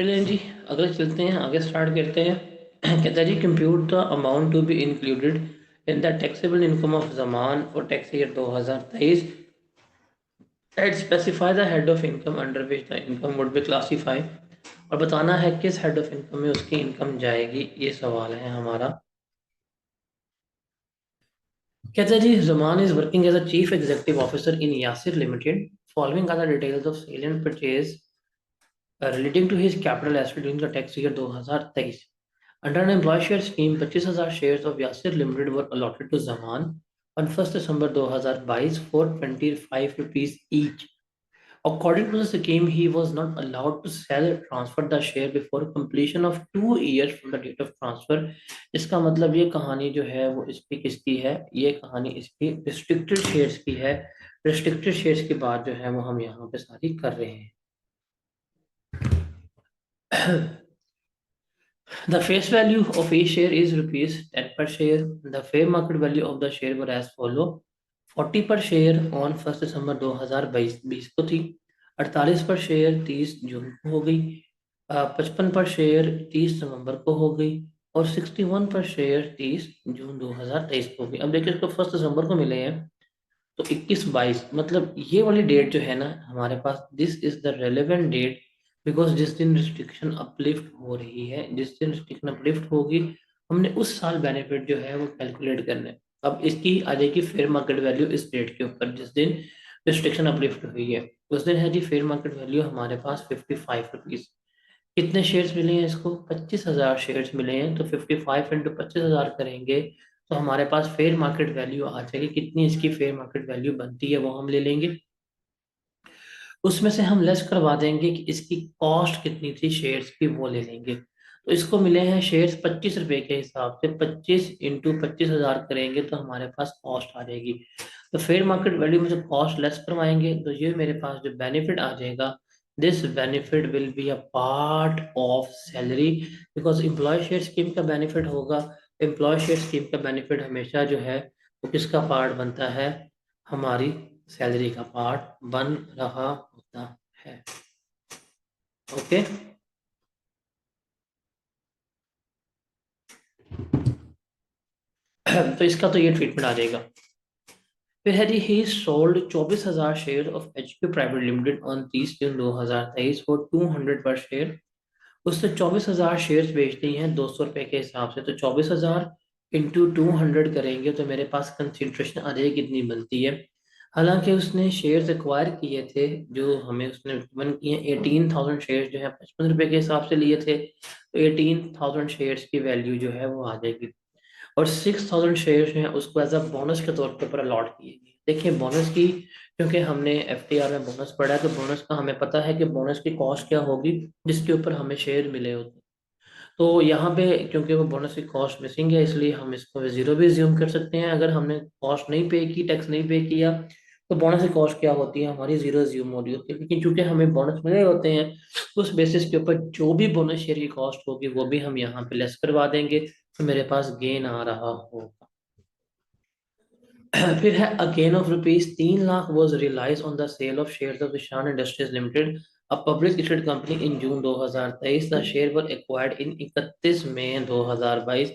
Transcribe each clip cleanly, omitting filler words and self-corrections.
चलिए जी, अगले चलते हैं, आगे स्टार्ट करते हैं। कहता है जी, compute the amount to be included in the taxable income of Zaman for tax year 2023 and specify the head of income under which the income would be classify. और बताना है किस हेड ऑफ इनकम में उसकी इनकम जाएगी, ये सवाल है हमारा। कहता है जी, Zaman is working as a chief executive officer in Yasir limited. Following are the details of sale and purchase relating to his capital asset during the tax year 2023. Under an employee share scheme, 25,000 shares of Yasir Limited were allotted to Zaman on 1st December 2022 for 25 rupees each. According to the scheme, he was not allowed to sell or transfer the share before completion of 2 years from the date of transfer. इसका मतलब ये कहानी जो है वो इसकी किसकी है, ये कहानी इसकी रिस्ट्रिक्टेड शेयर्स की है। रिस्ट्रिक्टेड शेयर्स की बात जो है वो हम यहाँ पे सारी कर रहे हैं। The face value of each share is rupees 10 per share. The fair market value of the share were as follow: 40 पर शेयर ऑन 1 दिसंबर 2022 को थी, 48 पर शेयर 30 जून को हो गई, 55 पर शेयर 30 नवंबर को हो गई और 61 पर शेयर 30 जून 2023 को हो गई। अब देखिए, इसको 1 दिसंबर को मिले हैं तो 21-22, मतलब ये वाली डेट जो है ना हमारे पास, this is the relevant date. Because जिस दिन रिस्ट्रिक्शन अपलिफ्ट हो रही है, जिस दिन रिस्ट्रिक्शन अपलिफ्ट होगी, हमने उस साल बेनिफिट जो है वो कैलकुलेट करना है। अब इसकी आ जाएगी फेयर मार्केट वैल्यू इस डेट के ऊपर जिस दिन रिस्ट्रिक्शन अपलिफ्ट हुई है। उस दिन है जी फेयर मार्केट वैल्यू हमारे पास 55 रुपीज। कितने शेयर्स मिले हैं इसको? 25,000 शेयर्स मिले हैं, तो 55 इंटू 25,000 करेंगे तो हमारे पास फेयर मार्केट वैल्यू आ जाएगी। कितनी इसकी फेयर मार्केट वैल्यू बनती है वो हम ले लेंगे, उसमें से हम लेस करवा देंगे कि इसकी कॉस्ट कितनी थी शेयर्स की, वो ले लेंगे। तो इसको मिले हैं शेयर्स 25 रुपए के हिसाब से, 25 इंटू 25,000 करेंगे तो हमारे पास कॉस्ट आ जाएगी। तो फेयर मार्केट वैल्यू में जो कॉस्ट लेस करवाएंगे तो ये मेरे पास जो बेनिफिट आ जाएगा, this benefit will be a part of salary. Because employ share scheme का बेनिफिट होगा। एम्प्लॉय शेयर स्कीम का बेनिफिट हमेशा जो है वो किसका पार्ट बनता है? हमारी सैलरी का पार्ट बन रहा होता है। ओके, तो इसका तो ये ट्रीटमेंट आ जाएगा। फिर है जी, he sold 24,000 share of HP private limited on 30 June 2023 for 200 per share. उसने 24,000 शेयर्स बेच दी हैं 200 रुपए के हिसाब से, तो 24,000 इंटू 200 करेंगे तो मेरे पास कंसिडरेशन आ जाएगी कितनी बनती है। हालांकि उसने शेयर्स एक्वायर किए थे, जो हमें उसने वन किए 18,000 शेयर्स जो है 55 रुपए के हिसाब से लिए थे, तो 18,000 शेयर्स की वैल्यू जो है वो आ जाएगी। और 6,000 शेयर्स जो है उसको एज अ बोनस के तौर पे ऊपर अलॉट किए गए। देखिए बोनस की, क्योंकि हमने एफटीआर में बोनस पढ़ा है तो बोनस का हमें पता है कि बोनस की कॉस्ट क्या होगी जिसके ऊपर हमें शेयर मिले होते हैं। तो यहाँ पे क्योंकि वो बोनस की कॉस्ट मिसिंग है, इसलिए हम इसको जीरो भी ज्यूम कर सकते हैं। अगर हमने कॉस्ट नहीं पे की, टैक्स नहीं पे किया, तो बोनस की कॉस्ट क्या होती है हमारी? जीरो ज्यूम हो रही होती है। लेकिन चूंकि हमें बोनस मिले होते हैं, उस बेसिस के ऊपर जो भी बोनस शेयर की कॉस्ट होगी वो भी हम यहाँ पे लेस करवा देंगे, तो मेरे पास गेन आ रहा होगा। फिर है, a gain of rupees 3 lakh was realise on the sale of share of Ishaan Industries Limited, a public listed company in June 2023। The share were acquired in 31 May 2022।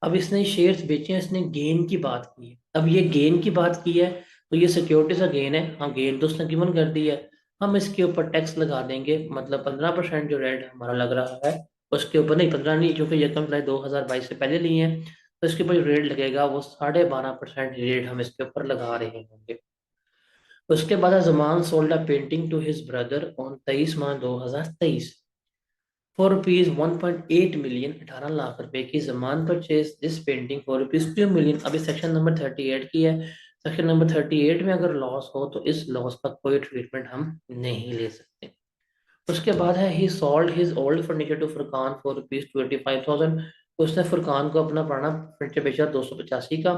अब इसने शेयर्स बेचे हैं, इसने गेन की बात की है। अब ये गेन की बात की है तो ये सिक्योरिटी का गेन है। हाँ, गेन तो उसने गिवन कर दी है, हम इसके ऊपर टैक्स लगा देंगे। मतलब 15% जो रेट हमारा लग रहा है उसके ऊपर, नहीं 15 नहीं, क्योंकि ये कम 2022 से पहले लिए हैं, तो इसके ऊपर जो रेट लगेगा वो 12.5% रेट हम इसके ऊपर लगा रहे होंगे। उसके बाद Zaman sold a painting to his brother on 23 March 2023 for rupees 1.8 million. 18 lakh रुपए की Zaman purchase this painting for rupees 2 million. अभी सेक्शन नंबर 38 की है। सेक्शन नंबर 38 में अगर लॉस हो तो इस लॉस का कोई ट्रीटमेंट हम नहीं ले सकते। उसके बाद है, he sold his old furniture to Furqan for rupees 25,000। उसने फुरकान को अपना पुराना फर्नीचर बेचा 285 का।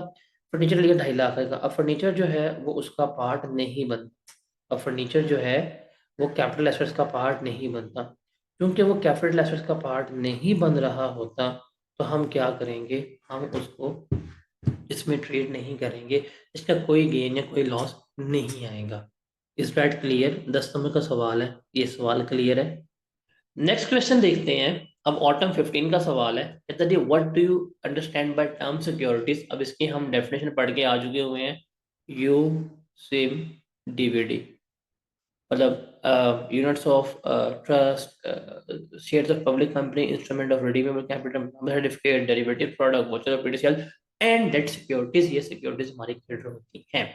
फर्नीचर लिया 2.5 लाख का। अब फर्नीचर जो है वो उसका पार्ट नहीं बनता। अब फर्नीचर जो है वो कैपिटल एसेट्स का पार्ट नहीं बनता। क्योंकि वो कैपिटल एसेट्स का पार्ट नहीं बन रहा होता, तो हम क्या करेंगे, हम उसको इसमें ट्रेड नहीं करेंगे। इसका कोई गेन या कोई लॉस नहीं आएगा। Is that clear? 10 नंबर का सवाल है, ये सवाल क्लियर है? नेक्स्ट क्वेश्चन देखते हैं। अब ऑटम 15 का सवाल है, कहता है what do you understand by term securities. अब इसकी हम डेफिनेशन पढ़ के आ चुके हुए हैं। यू सिम डीवीडी, मतलब units of trust, shares of public company, instrument of redeemable capital, certificate, derivative product, voucher of PDCL and debt securities. ये सिक्योरिटीज हमारी क्रेडिट होती हैं।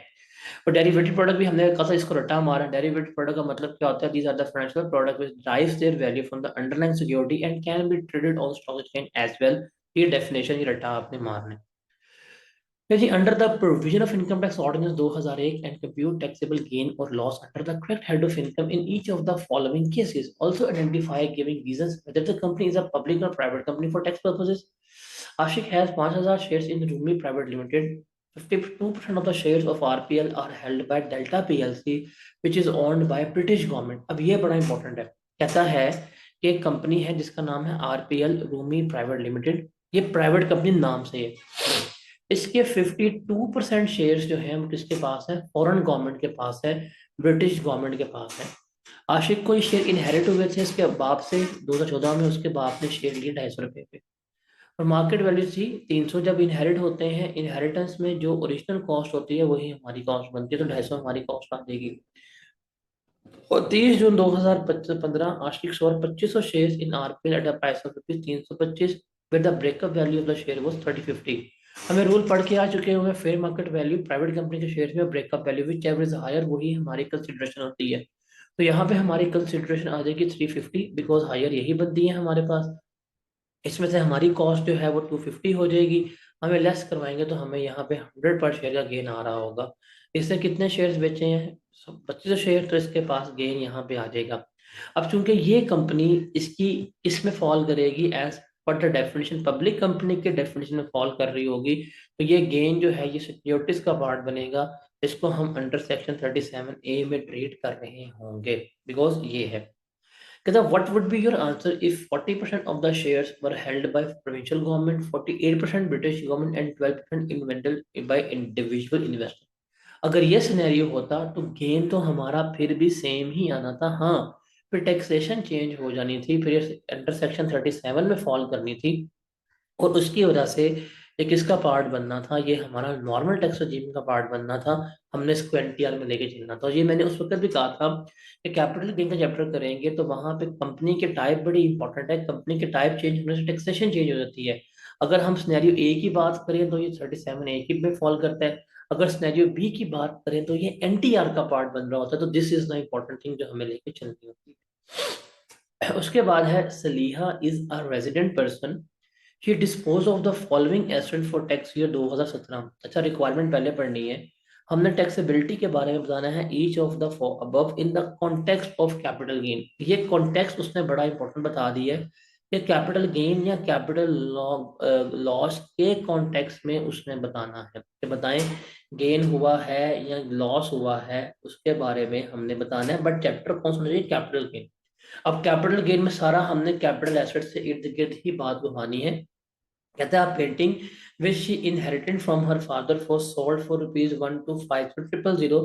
और डेरिवेटिव प्रोडक्ट भी हमने कहा था, इसको रटा मारा। डेरिवेटिव प्रोडक्ट का मतलब क्या होता है? These are the financial product which drives their value from the underlying security and can be traded on stock exchange as well. ये डेफिनेशन ये रटा आपने मारना है। जी, under the provision of income tax ordinance 2001 and compute taxable gain और loss under the correct head of income in each of the following cases, also identify giving reasons whether the company is a public और private company for tax purposes. Ashik has 5,000 shares in Rumi Private Limited. 52% of the shares of RPL are held by Delta PLC, which is owned by British government. अब ये बड़ा important है। कहता है कि एक company है जिसका नाम है आरपीएल रूमी प्राइवेट लिमिटेड। ये प्राइवेट कंपनी नाम से है। इसके 52% शेयर्स जो है वो किसके पास है? फॉरेन गवर्नमेंट के पास है, ब्रिटिश गवर्नमेंट के पास है। आशिक को ये शेयर इनहेरिट हुए थे इसके बाप से। 2014 में उसके बाप ने शेयर लिए ₹250 पे। और मार्केट वैल्यू थी 300। जब इनहेरिट होते हैं, इनहेरिटेंस में जो ओरिजिनल कॉस्ट होती है वही हमारी कॉस्ट बनती है, तो 250 हमारी कॉस्ट आ जाएगी। और 30 June 2015 Ashiq sold 2500 share in RPL at a price of ₹325, with the breakup value of the share was 3050। हमें रूल पढ़ के आ चुके हुए हैं, fair market value private company के शेयर में, breakup value whichever is higher, वही हमारी कंसिडरेशन होती है। तो यहाँ पे हमारी कंसिडरेशन आ जाएगी 350, बिकॉज हायर यही बनती है हमारे पास। इसमें से हमारी कॉस्ट जो है वो 250 हो जाएगी। हमें लेस करवाएंगे तो हमें यहाँ पे 100 पर शेयर का गेन आ रहा होगा। इसने कितने शेयर्स बेचे हैं? 25 शेयर, तो इसके पास गेन यहाँ पे आ जाएगा। अब चूंकि ये कंपनी इसकी इसमें फॉल करेगी as per the definition, public company के डेफिनेशन में फॉल कर रही होगी, तो ये गेन जो है ये सिक्योरिटीज का पार्ट बनेगा। इसको हम अंडर सेक्शन 37A में ट्रीट कर रहे होंगे, बिकॉज ये है। कहता what would be your answer if 40% of the shares were held by provincial government, 48% British government and 12% invented by individual investor। अगर ये सिनेरियो होता तो गेन तो हमारा फिर भी सेम ही आना था। हाँ, फिर टैक्सेशन चेंज हो जानी थी, फिर अंडर सेक्शन 37 में फॉल करनी थी, और उसकी वजह से ये किसका पार्ट बनना था? ये हमारा नॉर्मल टैक्स regime का पार्ट बनना था। हमने इसको एनटीआर में लेके चलना था। और ये मैंने उस वक्त भी कहा था कि कैपिटल गेन का चैप्टर करेंगे तो वहां पे कंपनी के टाइप बड़ी इंपॉर्टेंट है। कंपनी के टाइप चेंज होने से टैक्सेशन चेंज हो जाती है। अगर हम सिनेरियो ए की बात करें तो ये 37A की में फॉल करता है। अगर सिनेरियो बी की बात करें तो ये एनटीआर का पार्ट बन रहा होता है। तो this is the important thing जो हमें लेके चलनी होती है। उसके बाद है Saliha is a resident person, she dispose of the following asset for tax year 2017। अच्छा, रिक्वायरमेंट पहले पढ़नी है। हमने टैक्सेबिलिटी के बारे में बताना है। Each of the above in the context of capital gain. ये कॉन्टेक्स्ट उसने बड़ा इंपॉर्टेंट बता दिया है कि कैपिटल गेन या कैपिटल लॉस के कॉन्टेक्स्ट में उसने बताना है कि बताएं गेन हुआ है या लॉस हुआ है, उसके बारे में हमने बताना है। बट चैप्टर कौन सा होना चाहिए? Capital gain. अब कैपिटल गेन में सारा हमने कैपिटल एसेट से इर्द गिर्द ही बात घुमानी है। कहता है painting which she inherited from her father was sold for ₹1,253,000।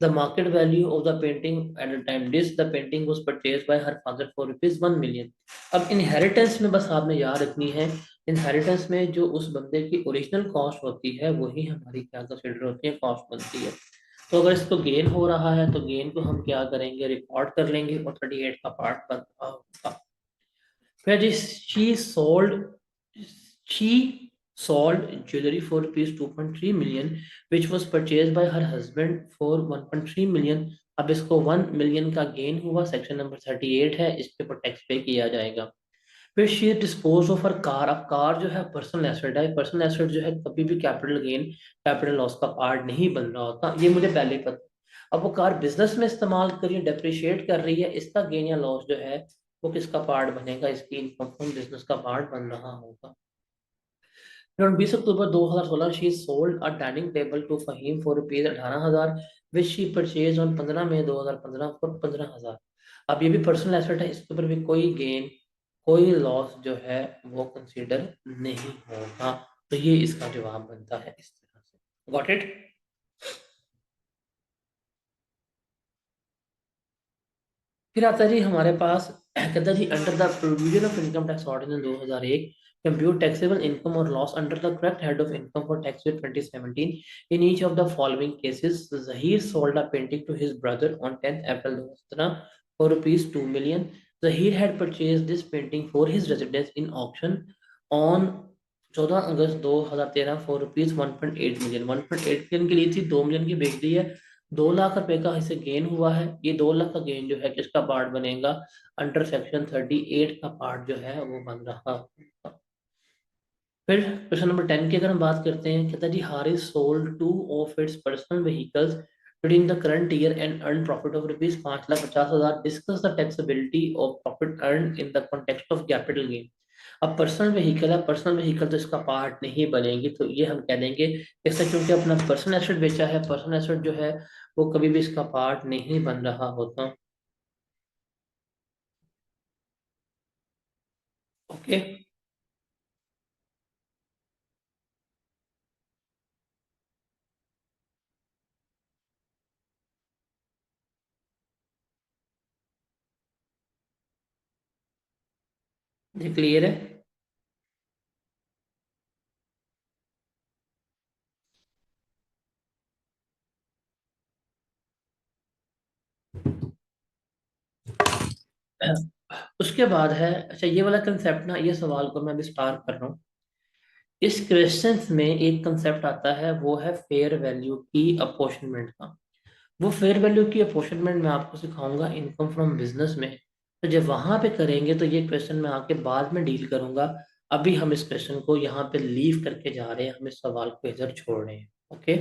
The market value of the painting at the time this the painting was purchased by her father for ₹1 million। अब inheritance में बस आपने याद रखनी है, इनहेरिटेंस में जो उस बंदे की ओरिजिनल कॉस्ट होती है वही हमारी क्या कंसिडर होती है? कॉस्ट बनती है। तो अगर इसको गेन हो रहा है तो गेन को हम क्या करेंगे? रिकॉर्ड कर लेंगे, और 38 का पार्ट बन रहा होगा। फिर जी she sold jewelry for ₹2.3 million, which was purchased by her husband for ₹1.3 million। अब इसको 1 मिलियन का गेन हुआ, सेक्शन नंबर 38 है, इसके ऊपर टैक्स पे किया जाएगा। फिर she dispose of her car. अब कार जो है पर्सनल एसेट है। पर्सनल एसेट जो है कभी भी कैपिटल गेन कैपिटल लॉस का पार्ट नहीं बन रहा होता, ये मुझे पहले ही पता। अब वो कार बिजनेस में इस्तेमाल कर रही है, डेप्रिशिएट कर रही है, इसका गेन या लॉस जो है वो किसका पार्ट बनेगा? इसकी इनकम फ्रॉम बिजनेस का पार्ट बन रहा होगा। फिर on 20 October 2016 she sold a dining table to Fahim for ₹18,000 which she purchase on 15 May 2015 for 15,000। अब ये भी पर्सनल एसेट है, इसके ऊपर भी कोई गेन कोई लॉस जो है वो कंसीडर नहीं होगा। तो ये इसका जवाब बनता है इस तरह से। Got it? फिर आता है जी हमारे पास कहता जी under the provision of income tax ordinance 2001 compute taxable income or loss under the correct head of income for tax year 2017 in each of the following cases. Zahir sold a painting to his brother on 10th April 2017 for rupees 2 million. Zahir had purchased this painting for his residence in auction on 14 August 2013 for rupees 1.8 million 1.8 million की ली थी, 2 million की बेच दी है। 2 लाख रुपए का इसे gain हुआ है। ये 2 लाख का गेन जो है किसका पार्ट बनेगा? अंडर सेक्शन 38 का पार्ट जो है वो बन रहा है। फिर क्वेश्चन नंबर 10 की अगर हम बात करते हैं, कहता जी Haris sold two of its personal vehicles during the current year and earn profit of rupees 5,50,000। Discuss the taxability of profit earn in the context of capital gain. अब पर्सनल व्हीकल है, पर्सनल व्हीकल तो इसका part नहीं बनेगी, तो ये हम कह देंगे इससे, क्योंकि अपना पर्सनल एसेट बेचा है, पर्सनल एसेट जो है वो कभी भी इसका पार्ट नहीं बन रहा होता। ओके, ये क्लियर है। उसके बाद है, अच्छा ये वाला कंसेप्ट ना, ये सवाल को मैं विस्तार कर रहा हूँ। इस क्वेश्चन में एक कंसेप्ट आता है, वो है फेयर वैल्यू की अपॉर्चनमेंट का। वो फेयर वैल्यू की अपॉर्चनमेंट मैं आपको सिखाऊंगा इनकम फ्रॉम बिजनेस में। तो जब वहां पे करेंगे तो ये क्वेश्चन मैं आके बाद में डील करूंगा। अभी हम इस क्वेश्चन को यहाँ पे लीव करके जा रहे हैं, हम इस सवाल को इधर छोड़ रहे हैं। ओके,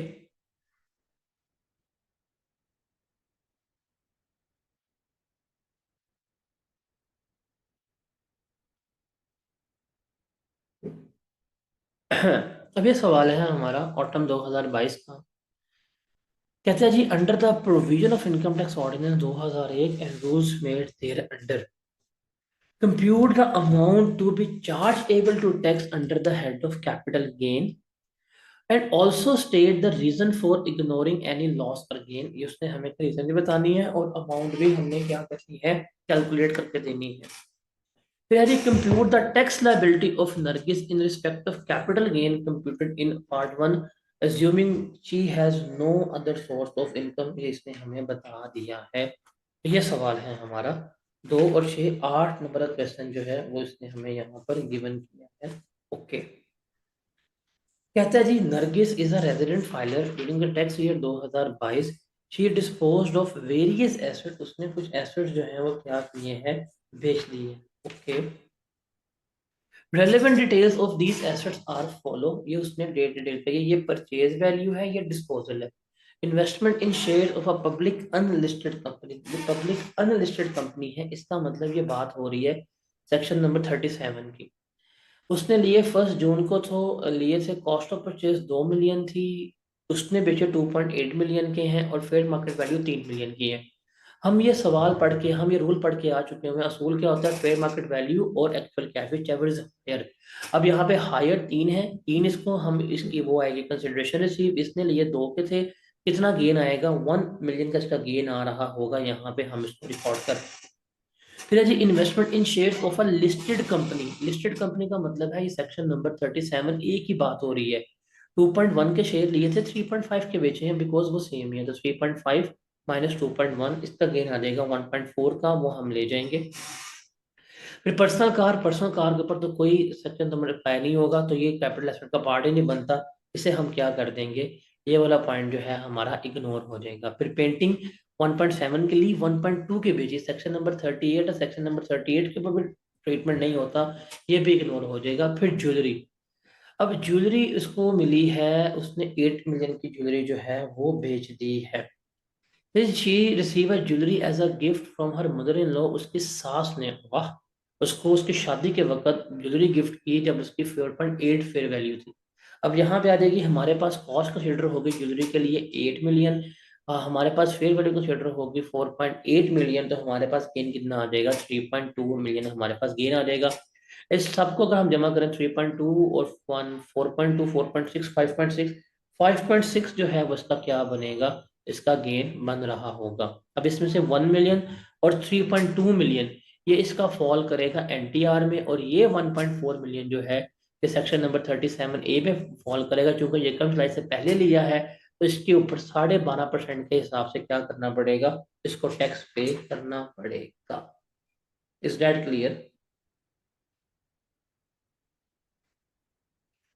अब ये सवाल है हमारा ऑटम 2022 का। कहते हैं जी under the provision of income tax ordinance 2001 and rules made thereunder, compute the amount to be chargeable to tax under the head of capital gain and also state the reason for ignoring any loss or gain। ये उसने हमें reason भी बतानी है और amount भी हमने क्या करनी है, कैलकुलेट करके देनी है। फिर है compute the tax liability of Nargis in respect of capital gain computed in part 1 assuming she has no other source of income। ये इसने हमें बता दिया है। ये सवाल है हमारा 2 और 6, 8 नंबर का क्वेश्चन जो है वो इसने हमें यहाँ पर गिवन किया है। ओके, कहता है जी Nargis is a resident filer during the tax year 2022। She disposed of various asset, उसने कुछ एसेट जो है वो क्या किए हैं, बेच दिए। Okay, relevant details of these assets are follow. ये उसने डेट डिटेल पे, ये परचेज वैल्यू है, ये डिस्पोजल है। Investment in share of a public unlisted company, ये पब्लिक अनलिस्टेड कंपनी है, इसका मतलब ये बात हो रही है सेक्शन नंबर 37 की। उसने लिए 1 जून को, तो लिए थे, कॉस्ट ऑफ परचेज 2 मिलियन थी, उसने बेचे 2.8 मिलियन के हैं और फेयर मार्केट वैल्यू 3 मिलियन की है। हम ये सवाल पढ़ के, हम ये रूल पढ़ के आ चुके हैं, असूल क्या होता है, फेयर मार्केट वैल्यू और actual cash, whichever is higher. अब यहाँ पे हायर 3 है, 3 इसको हम इसकी वो आएगी कंसिडरेशन रिसीव, इसने लिए 2 के थे, कितना गेन आएगा, 1 मिलियन का इसका गेन आ रहा होगा, यहाँ पे हम इसको रिकॉर्ड कर। फिर है जी investment in shares of a listed company. Listed company का मतलब है ये सेक्शन नंबर 37 ए की बात हो रही है। 2.1 के शेयर लिए थे, 3.5 के बेचे हैं, बिकॉज वो सेम ही है, तो 3.5 माइनस 2.1, इसका गेन आ जाएगा 1.4 का, वो हम ले जाएंगे। फिर पर्सनल कार, पर्सनल कार के ऊपर तो कोई सेक्शन नंबर अप्लाई नहीं होगा, तो ये कैपिटल एसेट का पार्ट ही नहीं बनता, इसे हम क्या कर देंगे, ये वाला पॉइंट जो है हमारा इग्नोर हो जाएगा। फिर पेंटिंग 1.7 के लिए 1.2 के भेजी, सेक्शन नंबर 38 और सेक्शन नंबर 38 के ऊपर भी ट्रीटमेंट नहीं होता, ये भी इग्नोर हो जाएगा। फिर ज्वेलरी, अब ज्वेलरी उसको मिली है, उसने 8 मिलियन की ज्वेलरी जो है वो बेच दी है। फिर she receive a jewellery as a gift from her mother in law, उसकी सास ने, वाह, उसको उसकी शादी के वक्त ज्वेलरी गिफ्ट की जब उसकी 4.8 फेयर वैल्यू थी। अब यहाँ पे आ जाएगी हमारे पास कॉस्ट कंसिडर होगी ज्वेलरी के लिए 8 मिलियन, हमारे पास फेयर वैल्यू कंसिडर होगी 4.8 मिलियन, तो हमारे पास गेन कितना आ जाएगा, 3.2 मिलियन हमारे पास गेन आ जाएगा। इस सबको अगर हम जमा करें 3.2 और 1, 4.2, 4.6, 5.6, 5.6 जो है वो इसका क्या बनेगा, इसका गेन बन रहा होगा। अब इसमें से 1 मिलियन और 3.2 मिलियन, ये इसका फॉल करेगा एनटीआर में, और ये 1.4 मिलियन जो है ये सेक्शन नंबर 37A में फॉल करेगा। क्योंकि ये कम जुलाई से पहले लिया है तो इसके ऊपर 12.5% के हिसाब से क्या करना पड़ेगा, इसको टैक्स पे करना पड़ेगा। Is that clear?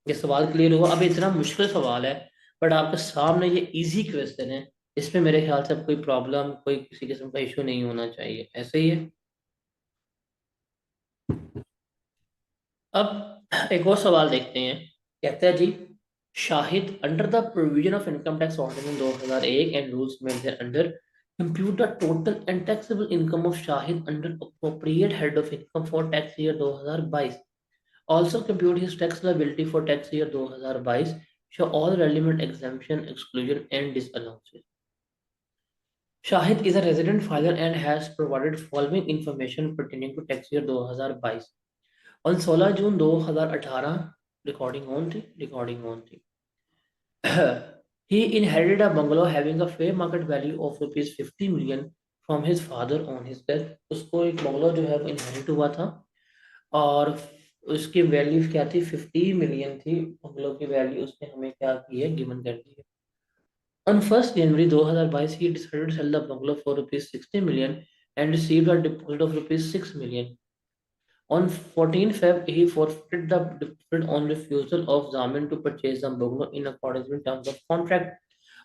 ये सवाल क्लियर हुआ? अब इतना मुश्किल सवाल है बट आपके सामने ये इजी क्वेश्चन है, इसमें मेरे ख्याल से अब कोई प्रॉब्लम, कोई किसी किस्म का इशू नहीं होना चाहिए, ऐसे ही है। अब एक और सवाल देखते हैं। कहता है जी, Shahid under the provision of income tax ordinance 2001 and rules made thereunder compute the total and taxable income of Shahid under appropriate head of income for tax year 2022। Also compute his tax liability for tax year 2022. Show all relevant exemption, exclusion, and disallowances. Shahid is a resident filer and has provided following information pertaining to tax year 2022. On 16 June 2018, recording on थी. He inherited a bungalow having a fair market value of rupees 50 million from his father on his death. उसको एक bungalow जो है वो inherit हुआ था और उसकी वैल्यू क्या थी, 50 मिलियन थी। बंगलो की वैल्यू उसने हमें क्या की है, गिवन कर दी है। On 1st January 2022, he decided to sell the bungalow for rupees 60 million and received a deposit of rupees 6 million. On 14 Feb, he forfeited the deposit on refusal of Zamin to purchase the bungalow in accordance with terms of contract.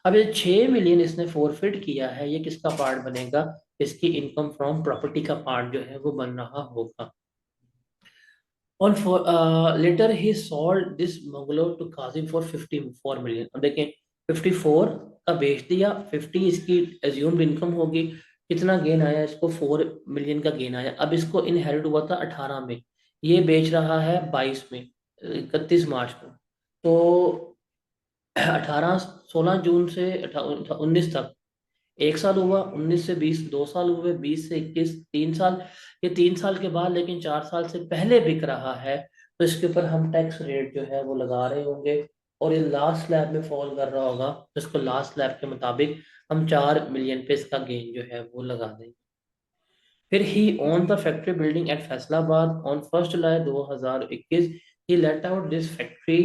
अब ये 6 million इसने forfeit किया है, ये किसका part बनेगा, इसकी income from property का पार्ट जो है वो बन रहा होगा। On later he sold this bungalow to Kazim for 54 million। अब देखें 54 का बेच दिया, 50 इसकी एज्यूम्ड इनकम होगी, कितना गेन आया इसको, 4 मिलियन का गेन आया। अब इसको इनहेरिट हुआ था 18 में, ये बेच रहा है 22 में, 31 मार्च को। तो 18 16 जून से 19 तक 1 साल हुआ, 19 से 20 2 साल हुए, 20 से 21 3 साल। ये 3 साल के बाद लेकिन 4 साल से पहले बिक रहा है तो इसके ऊपर हम टैक्स रेट जो है वो लगा रहे होंगे, और ये लास्ट स्लैब में फॉल कर रहा होगा तो इसको लास्ट स्लैब के मुताबिक हम 4 मिलियन पे इसका गेन जो है वो लगा देंगे। फिर he own the factory building at Faisalabad on 1 July 2021। He let out this factory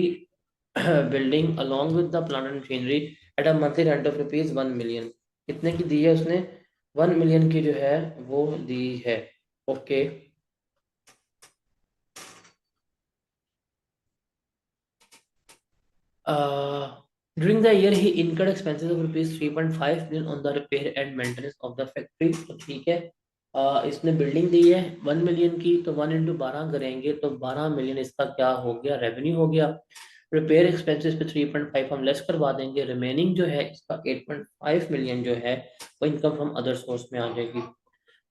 building along with the plant and machinery at a monthly rent of rupees 1 million। कितने की दी है उसने, 1 मिलियन की जो है वो दी है। Okay, during the year he incurred expenses of rupees 3.5 million on the repair and maintenance of the factory. तो ठीक है, इसने बिल्डिंग दी है 1 मिलियन की, तो 1 इंटू 12 करेंगे तो 12 मिलियन इसका क्या हो गया, रेवेन्यू हो गया। रिपेयर एक्सपेंसेस पे 3.5 हम लेस करवा देंगे, रिमेनिंग जो है इसका 8.5 मिलियन जो है वो इनकम फ्रॉम अदर सोर्स में आ जाएगी।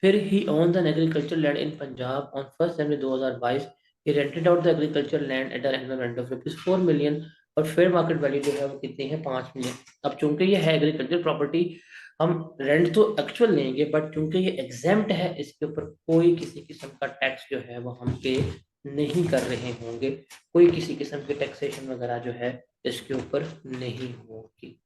फिर he owns an agriculture land in Punjab on 1 January 2022। He rented out the agriculture land at an rent of rupees 4 million, और फेयर मार्केट वैल्यू जो है वो कितनी है, 5 मिलियन। अब चूंकि ये है एग्रीकल्चर प्रॉपर्टी, हम रेंट तो एक्चुअल लेंगे बट चूंकि ये एग्जेम्प्ट है, इसके ऊपर कोई किसी किस्म का टैक्स जो है वो हम पे नहीं कर रहे होंगे, कोई किसी किस्म की टैक्सेशन वगैरह जो है इसके ऊपर नहीं होगी।